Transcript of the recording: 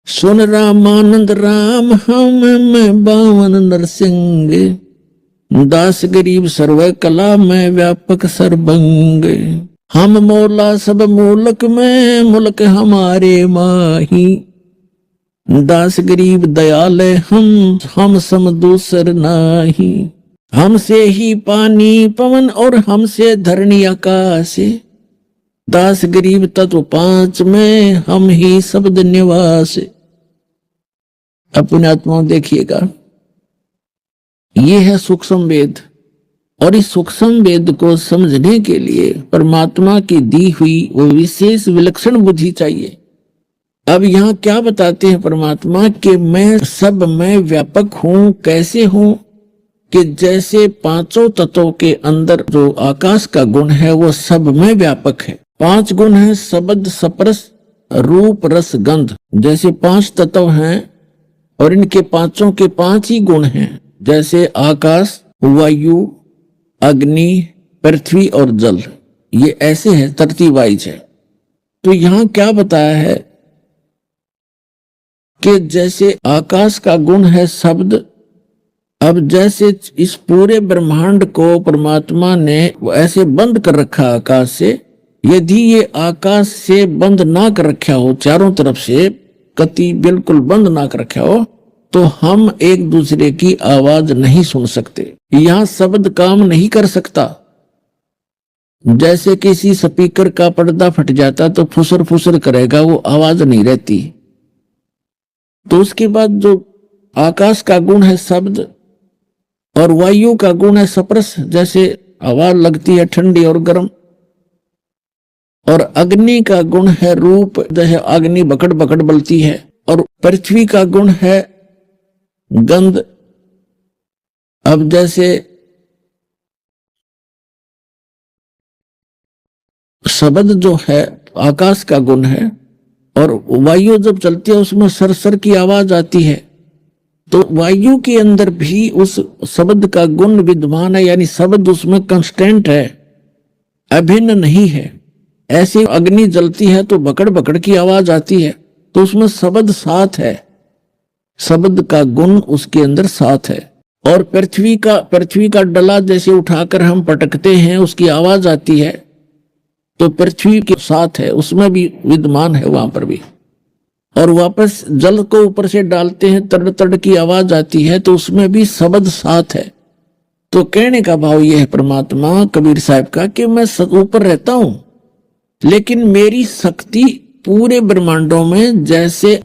सुन रामानंद राम हम मैं बावन नरसिंह, दास गरीब सर्व कला में व्यापक सर्वंग। हम मोला सब मूलक में मुल्क हमारे माही, दास गरीब दयाल हम सम दूसर नाही। हमसे ही पानी पवन और हमसे धरणी आकाश, दास गरीब तत्व पांच में हम ही शब्द निवास। अपने आत्मा देखिएगा, ये है सूक्ष्म वेद, और इस सूक्ष्म वेद को समझने के लिए परमात्मा की दी हुई वो विशेष विलक्षण बुद्धि चाहिए। अब यहाँ क्या बताते हैं परमात्मा कि मैं सब में व्यापक हूं। कैसे हूं? कि जैसे पांचों तत्वों के अंदर जो आकाश का गुण है वो सब में व्यापक है। पांच गुण है, शब्द स्पर्श रूप रस गंध। जैसे पांच तत्व हैं और इनके पांचों के पांच ही गुण हैं, जैसे आकाश, वायु, अग्नि, पृथ्वी और जल। ये ऐसे है, तरतीब वाइज है। तो यहां क्या बताया है कि जैसे आकाश का गुण है शब्द, अब जैसे इस पूरे ब्रह्मांड को परमात्मा ने ऐसे बंद कर रखा आकाश से, यदि ये आकाश से बंद ना कर रखा हो, चारों तरफ से कति बिल्कुल बंद ना कर रखा हो, तो हम एक दूसरे की आवाज नहीं सुन सकते। यहां शब्द काम नहीं कर सकता। जैसे किसी स्पीकर का पर्दा फट जाता तो फुसर फुसर करेगा, वो आवाज नहीं रहती। तो उसके बाद जो आकाश का गुण है शब्द और वायु का गुण है स्पर्श, जैसे हवा लगती है ठंडी और गर्म, और अग्नि का गुण है रूप, जैसे अग्नि बकड़ बकड़ बलती है, और पृथ्वी का गुण है गंध। अब जैसे शब्द जो है आकाश का गुण है, और वायु जब चलती है उसमें सरसर की आवाज आती है, तो वायु के अंदर भी उस शब्द का गुण विद्यमान है, यानी शब्द उसमें कांस्टेंट है, अभिन्न नहीं है। ऐसी अग्नि जलती है तो बकड़ बकड़ की आवाज आती है, तो उसमें शब्द साथ है, शब्द का गुण उसके अंदर साथ है। और पृथ्वी का डला जैसे उठाकर हम पटकते हैं, उसकी आवाज आती है, तो पृथ्वी के साथ है, उसमें भी विद्यमान है वहां पर भी। और वापस जल को ऊपर से डालते हैं, तड़ तड़ की आवाज आती है, तो उसमें भी शब्द साथ है। तो कहने का भाव यह है परमात्मा कबीर साहब का कि मैं ऊपर रहता हूं, लेकिन मेरी शक्ति पूरे ब्रह्मांडों में जैसे